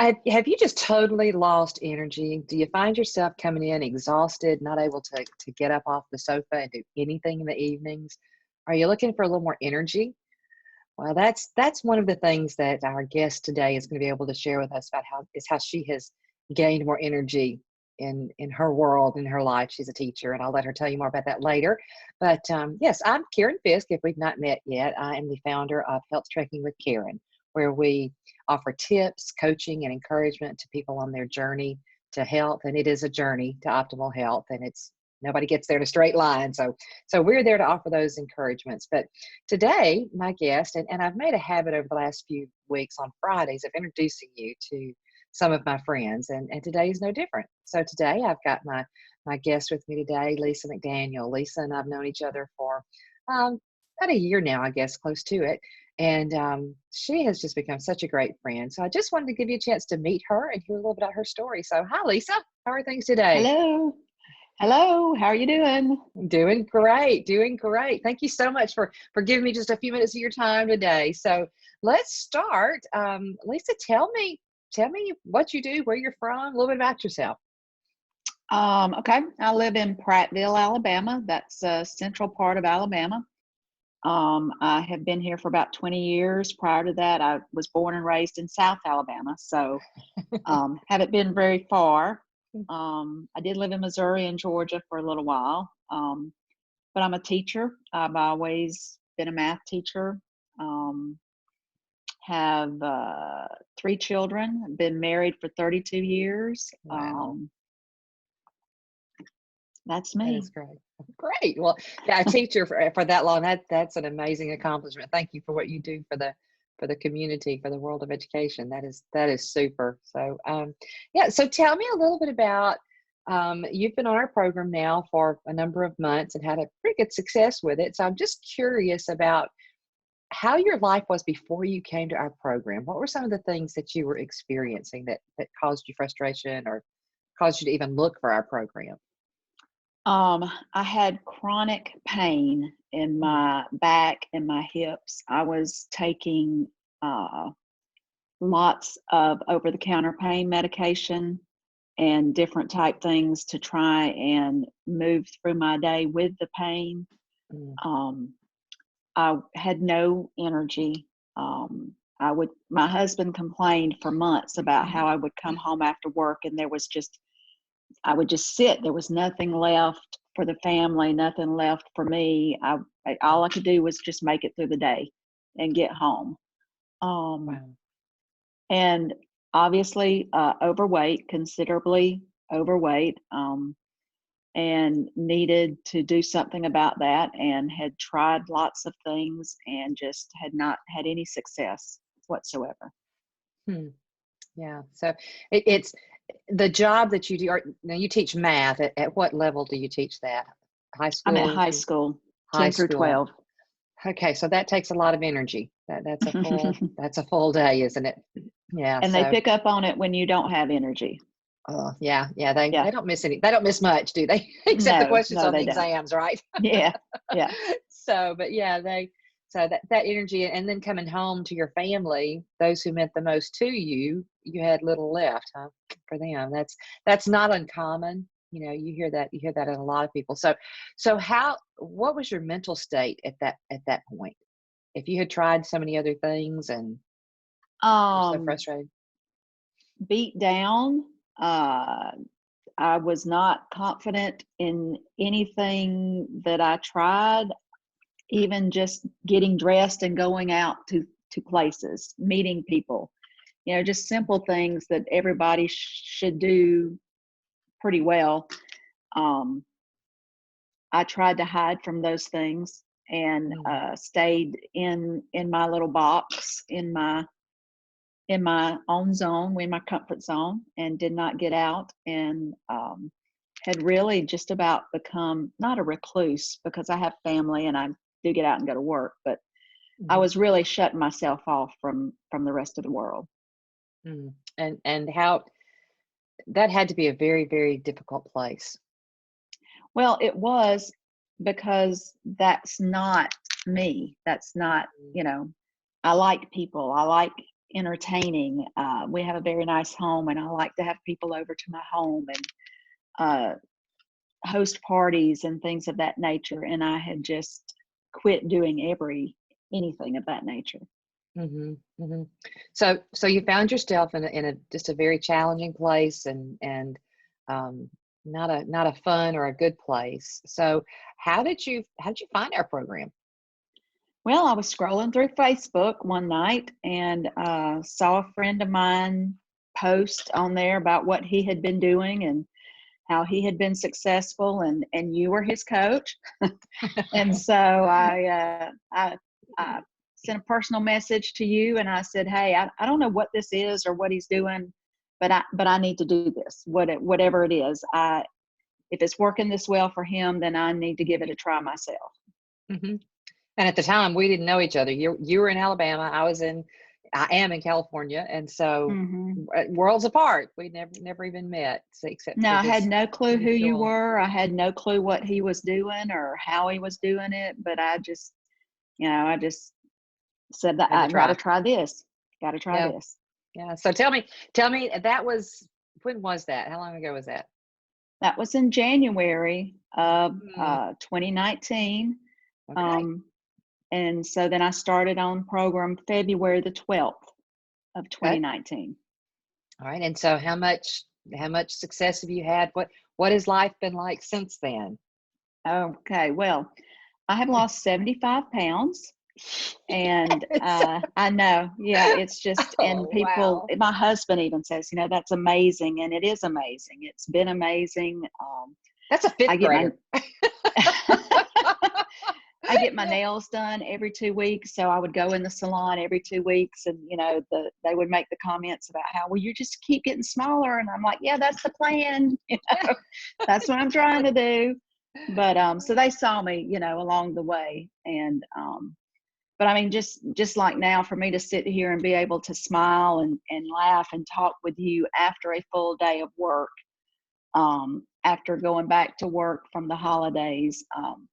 Have you just totally lost energy? Do you find yourself coming in exhausted, not able to get up off the sofa and do anything in the evenings? Are you looking for a little more energy? Well, that's one of the things that our guest today is going to be able to share with us about how she has gained more energy in her world, in her life. She's a teacher, and I'll let her tell you more about that later. But yes, I'm Karen Fisk. If we've not met yet, I am the founder of Health Trekking with Karen, where we offer tips, coaching, and encouragement to people on their journey to health. And it is a journey to optimal health, and it's nobody gets there in a straight line. So we're there to offer those encouragements. But today, my guest, and I've made a habit over the last few weeks on Fridays of introducing you to some of my friends, and today is no different. So today I've got my guest with me today, Lisa McDaniel. Lisa and I've known each other for about a year now, I guess, close to it. And she has just become such a great friend. So I just wanted to give you a chance to meet her and hear a little bit about her story. So hi, Lisa. How are things today? Hello. Hello. How are you doing? Doing great. Doing great. Thank you so much for giving me just a few minutes of your time today. So let's start. Lisa, tell me what you do, where you're from, a little bit about yourself. Okay. I live in Prattville, Alabama. That's a central part of Alabama. I have been here for about 20 years. Prior to that, I was born and raised in South Alabama, so haven't been very far. I did live in Missouri and Georgia for a little while, but I'm a teacher. I've always been a math teacher. Have 3 children. Been married for 32 years. Wow. That's me. That is great. Great. Well, yeah, a teacher for that long, that's an amazing accomplishment. Thank you for what you do for the community, for the world of education. That is super. So yeah, so tell me a little bit about you've been on our program now for a number of months and had a pretty good success with it. So I'm just curious about how your life was before you came to our program. What were some of the things that you were experiencing that caused you frustration or caused you to even look for our program? I had chronic pain in my back and my hips. I was taking lots of over-the-counter pain medication and different type things to try and move through my day with the pain. I had no energy. My husband complained for months about how I would come home after work and I would just sit. There was nothing left for the family, nothing left for me. All I could do was just make it through the day and get home. Wow. And obviously overweight, considerably overweight, and needed to do something about that, and had tried lots of things and just had not had any success whatsoever. Yeah. So it's the job that you do. Now you teach math. At what level do you teach that? High school? I'm at high school, High 10 through school. 12. Okay, so that takes a lot of energy. That's a full day, isn't it? Yeah. And they pick up on it when you don't have energy. Yeah. They don't miss they don't miss much, do they? Except the questions No, on the they don't. exams, right? Yeah. So, but yeah, so that energy, and then coming home to your family, those who meant the most to you, you had little left, huh? For them, that's not uncommon. You know, you hear that in a lot of people. So what was your mental state at that point? If you had tried so many other things and were so frustrated. Beat down. I was not confident in anything that I tried, even just getting dressed and going out to places, meeting people, just simple things that everybody should do pretty well. I tried to hide from those things and stayed in my little box, in my own zone, in my comfort zone, and did not get out, and had really just about become not a recluse, because I have family and I do get out and go to work, but I was really shutting myself off from the rest of the world. And how that had to be a very, very difficult place. Well, it was, because that's not me. That's not, I like people. I like entertaining. We have a very nice home, and I like to have people over to my home and host parties and things of that nature. And I had just quit doing anything of that nature. Mm-hmm, mm-hmm. So you found yourself in a just a very challenging place, and not a fun or a good place. So how did you find our program? Well, I was scrolling through Facebook one night and saw a friend of mine post on there about what he had been doing and how he had been successful, and you were his coach. And so I sent a personal message to you, and I said, hey, I don't know what this is or what he's doing, but I need to do this, whatever it is. If it's working this well for him, then I need to give it a try myself. Mm-hmm. And at the time, we didn't know each other. You were in Alabama. I am in California, and so worlds apart. We never even met, except no, for I had this no clue who you mutual. were. I had no clue what he was doing or how he was doing it. But I just said that Had to I got to try. try this. Got to try Yeah, this. yeah. So tell me, when was that? How long ago was that? That was in January of Mm, 2019. okay. Um, and so then I started on program February the 12th of Okay. 2019. All right. And so how much success have you had? What has life been like since then? Okay, well, I have lost 75 pounds. And Yes. I know, yeah, it's just, and Oh, people, wow. my husband even says, that's amazing. And it is amazing. It's been amazing. That's a I fifth get my, grader. I get my Yeah. nails done every 2 weeks. So I would go in the salon every 2 weeks, and they would make the comments about how, well, you just keep getting smaller. And I'm like, yeah, that's the plan. That's what I'm trying to do. But so they saw me, along the way. And but I mean, just like now, for me to sit here and be able to smile and laugh and talk with you after a full day of work, after going back to work from the holidays,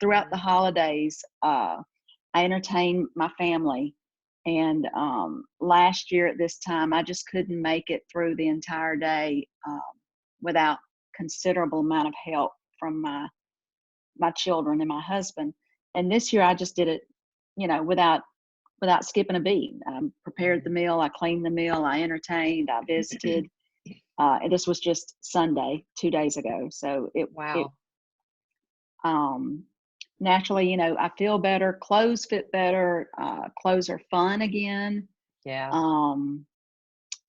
throughout the holidays, I entertain my family. And last year at this time, I just couldn't make it through the entire day without considerable amount of help from my children and my husband. And this year, I just did it, without skipping a beat. I prepared the meal, I cleaned the meal, I entertained, I visited. And this was just Sunday, 2 days ago. So it Wow. naturally, I feel better. Clothes fit better. Clothes are fun again. Yeah. Um,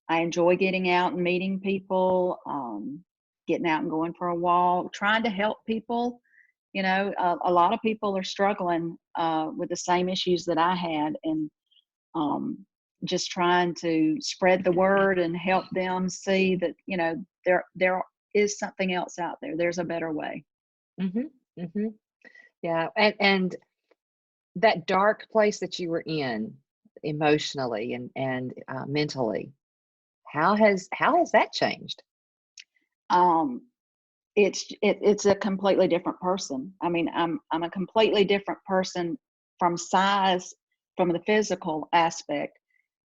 I enjoy getting out and meeting people, getting out and going for a walk, trying to help people. A lot of people are struggling with the same issues that I had, and just trying to spread the word and help them see that there is something else out there. There's a better way. Hmm. Hmm. Yeah. And that dark place that you were in emotionally and mentally, how has that changed? Um, it's a completely different person. I mean, I'm a completely different person from size, from the physical aspect,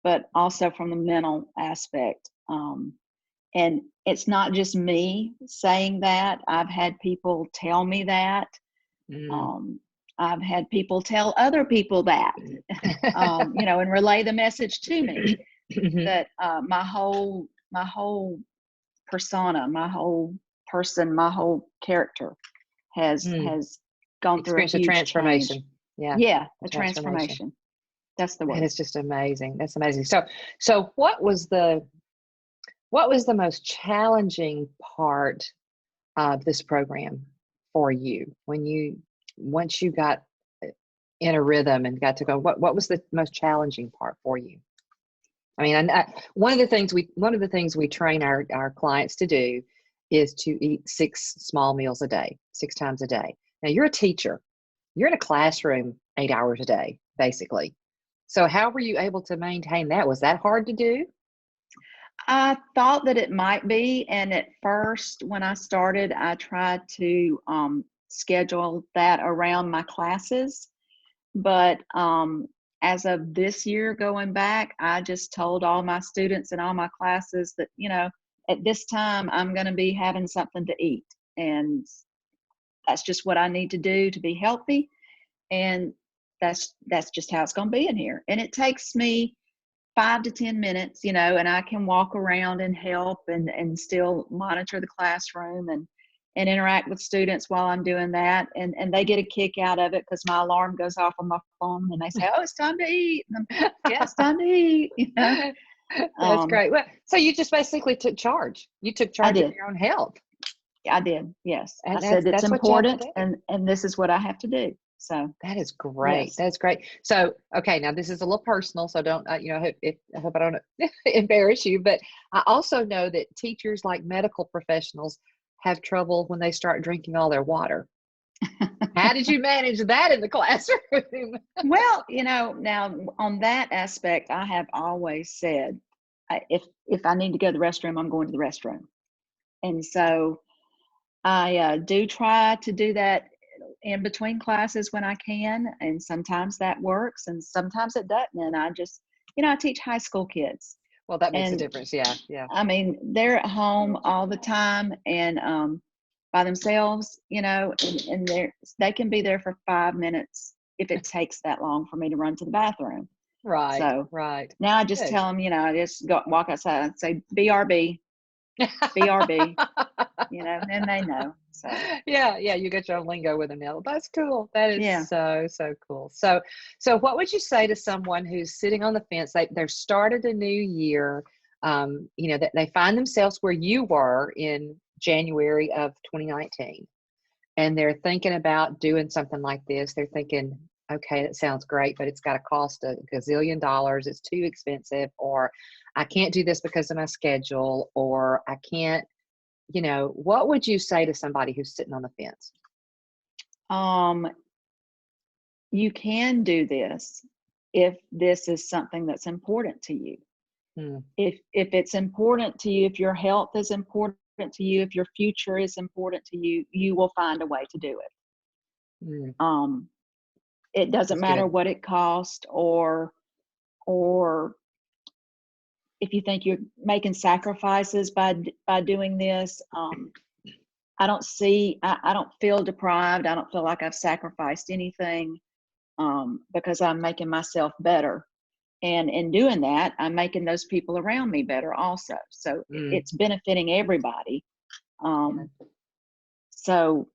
but also from the mental aspect. And it's not just me saying that. I've had people tell me that. Mm. Um, I've had people tell other people that, and relay the message to me Mhm. that my whole persona, my whole person, my whole character Mm. has gone through a Experience a huge change. transformation. Yeah, Yeah, a a transformation. transformation. That's the That word. is just amazing. That's amazing. So what was the most challenging part of this program for you once you got in a rhythm and got to go? What was the most challenging part for you? I mean, one of the things we train our clients to do is to eat 6 small meals a day, 6 times a day. Now you're a teacher. You're in a classroom 8 hours a day, basically. So how were you able to maintain that? Was that hard to do? I thought that it might be. And at first, when I started, I tried to schedule that around my classes. But as of this year going back, I just told all my students and all my classes that, at this time I'm going to be having something to eat. And that's just what I need to do to be healthy. And that's just how it's going to be in here. And it takes me 5 to 10 minutes, and I can walk around and help and still monitor the classroom and interact with students while I'm doing that. And they get a kick out of it because my alarm goes off on my phone and they say, oh, it's time to eat. And yeah, it's time to eat. That's great. Well, so you just basically took charge. You took charge of your own health. I did. Yes. And I said it's important what and this is what I have to do. So that is great. Yes. That's great. So, okay, now this is a little personal, so don't, I hope I don't embarrass you, but I also know that teachers, like medical professionals, have trouble when they start drinking all their water. How did you manage that in the classroom? Well, now on that aspect, I have always said, if I need to go to the restroom, I'm going to the restroom. And so I do try to do that in between classes when I can. And sometimes that works and sometimes it doesn't. And I just, I teach high school kids. Well, that makes a difference. Yeah. Yeah. I mean, they're at home all the time and by themselves, and they can be there for 5 minutes if it takes that long for me to run to the bathroom. Right. So right. now I just tell them, I just walk outside and say, BRB, BRB, and they know. So yeah, you get your own lingo with them now. That's cool. That is so cool. So what would you say to someone who's sitting on the fence? They're started a new year. That they find themselves where you were in January of 2019, and they're thinking about doing something like this. They're thinking, okay, that sounds great, but it's got to cost a gazillion dollars. It's too expensive, or I can't do this because of my schedule, or I can't. What would you say to somebody who's sitting on the fence? You can do this if this is something that's important to you. If it's important to you, if your health is important to you, if your future is important to you, you will find a way to do it. It doesn't matter what it costs or if you think you're making sacrifices by doing this. I don't feel deprived. I don't feel like I've sacrificed anything because I'm making myself better. And in doing that, I'm making those people around me better also. So it's benefiting everybody. So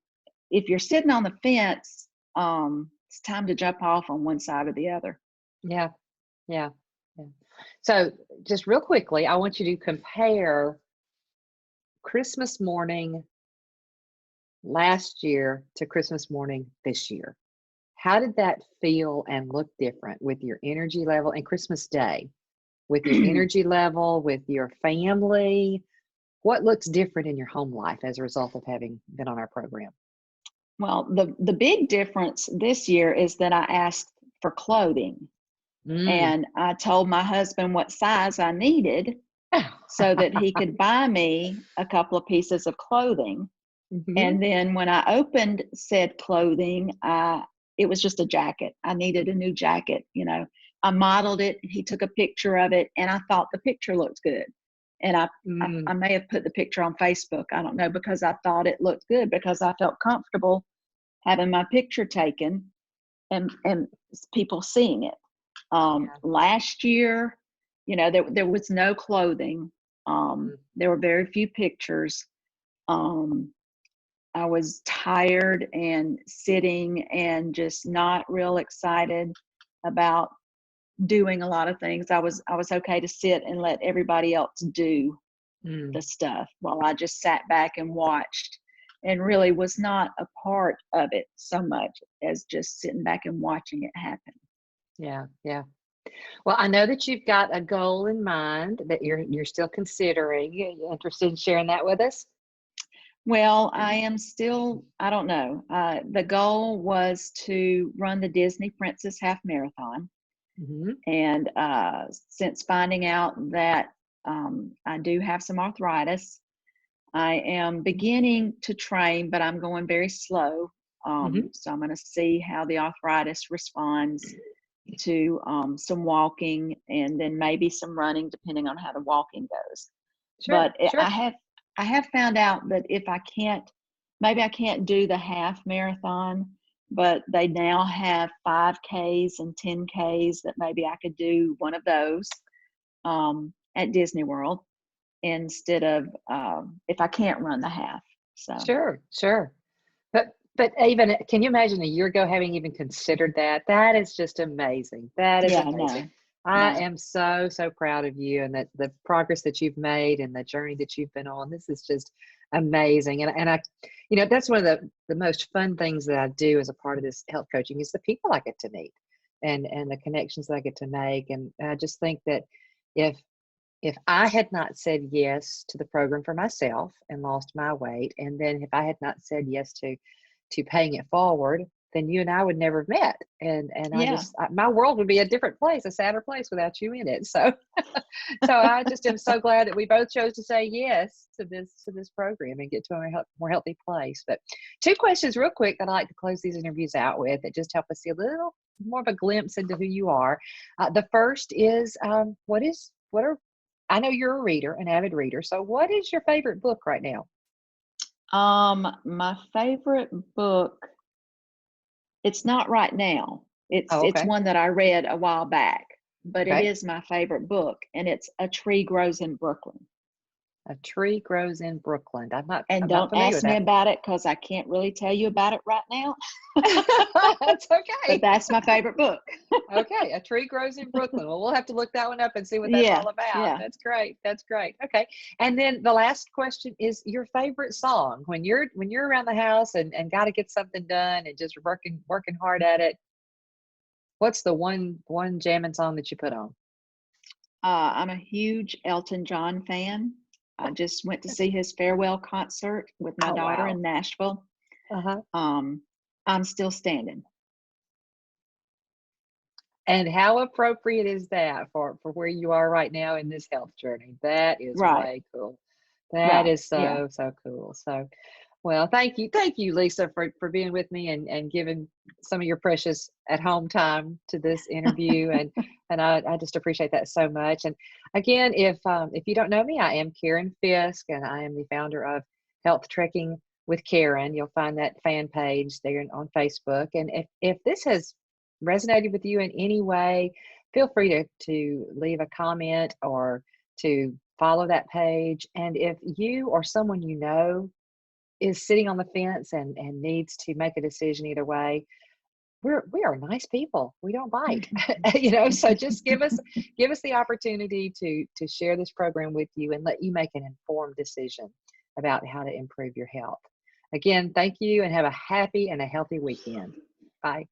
if you're sitting on the fence, it's time to jump off on one side or the other. Yeah. So just real quickly, I want you to compare Christmas morning last year to Christmas morning this year. How did that feel and look different with your energy level, and Christmas Day with your energy level, with your family? What looks different in your home life as a result of having been on our program? Well, the big difference this year is that I asked for clothing. And I told my husband what size I needed so that he could buy me a couple of pieces of clothing. And then when I opened said clothing, it was just a jacket. I needed a new jacket. I modeled it. He took a picture of it, and I thought the picture looked good. And I may have put the picture on Facebook. I don't know, because I thought it looked good, because I felt comfortable having my picture taken and people seeing it. Last year, there was no clothing. There were very few pictures. I was tired and sitting and just not real excited about doing a lot of things. I was okay to sit and let everybody else do the stuff while I just sat back and watched, and really was not a part of it so much as just sitting back and watching it happen. Yeah. Well, I know that you've got a goal in mind that you're still considering. Are you interested in sharing that with us? Well, I am still, I don't know. The goal was to run the Disney Princess Half Marathon. And since finding out that I do have some arthritis, I am beginning to train, but I'm going very slow. So I'm going to see how the arthritis responds to some walking, and then maybe some running, depending on how the walking goes. Sure, But sure. I have found out that if I can't, maybe I can't do the half marathon, but they now have 5Ks and 10Ks that maybe I could do one of those at Disney World instead of if I can't run the half. So Sure, sure. But even can you imagine a year ago having even considered that? That is just amazing. That is yeah, amazing. no, I no, am so, so proud of you and that the progress that you've made and the journey that you've been on. This is just amazing. And I, that's one of the most fun things that I do as a part of this health coaching is the people I get to meet and the connections that I get to make. And I just think that if I had not said yes to the program for myself and lost my weight, and then if I had not said yes to paying it forward, then you and I would never have met. And yeah, my world would be a different place, a sadder place without you in it. So so I just am so glad that we both chose to say yes to this program and get to a more healthy place. But two questions real quick that I like to close these interviews out with that just help us see a little more of a glimpse into who you are. The first is what are I know you're a reader, an avid reader. So what is your favorite book right now? my favorite book, it's not right now. Oh, It's okay. one that I read a while back, but it Okay. is my favorite book, and it's A Tree Grows in Brooklyn. A Tree Grows in Brooklyn. And I'm not don't familiar ask with me that. about it because I can't really tell you about it right now. That's But okay. that's my favorite book. Okay, A Tree Grows in Brooklyn. Well, we'll have to look that one up and see what that's Yeah, all about. yeah. That's great. That's great. Okay. And then the last question is your favorite song. When you're around the house and got to get something done and just working hard at it, what's the one jamming song that you put on? I'm a huge Elton John fan. I just went to see his farewell concert with my Oh, daughter wow. in Nashville. Uh-huh. Um, I'm still standing. And how appropriate is that for where you are right now in this health journey? That is Right, way cool. That right. is Yeah. so, so cool. So, well, thank you, Lisa, for being with me and giving some of your precious at home time to this interview. And I just appreciate that so much. And again, if you don't know me, I am Karen Fisk, and I am the founder of Health Trekking with Karen. You'll find that fan page there on Facebook. And if this has resonated with you in any way, feel free to leave a comment or to follow that page. And if you or someone you know is sitting on the fence and needs to make a decision either way, we are nice people. We don't bite. So just give us the opportunity to share this program with you and let you make an informed decision about how to improve your health. Again, thank you and have a happy and a healthy weekend. Bye.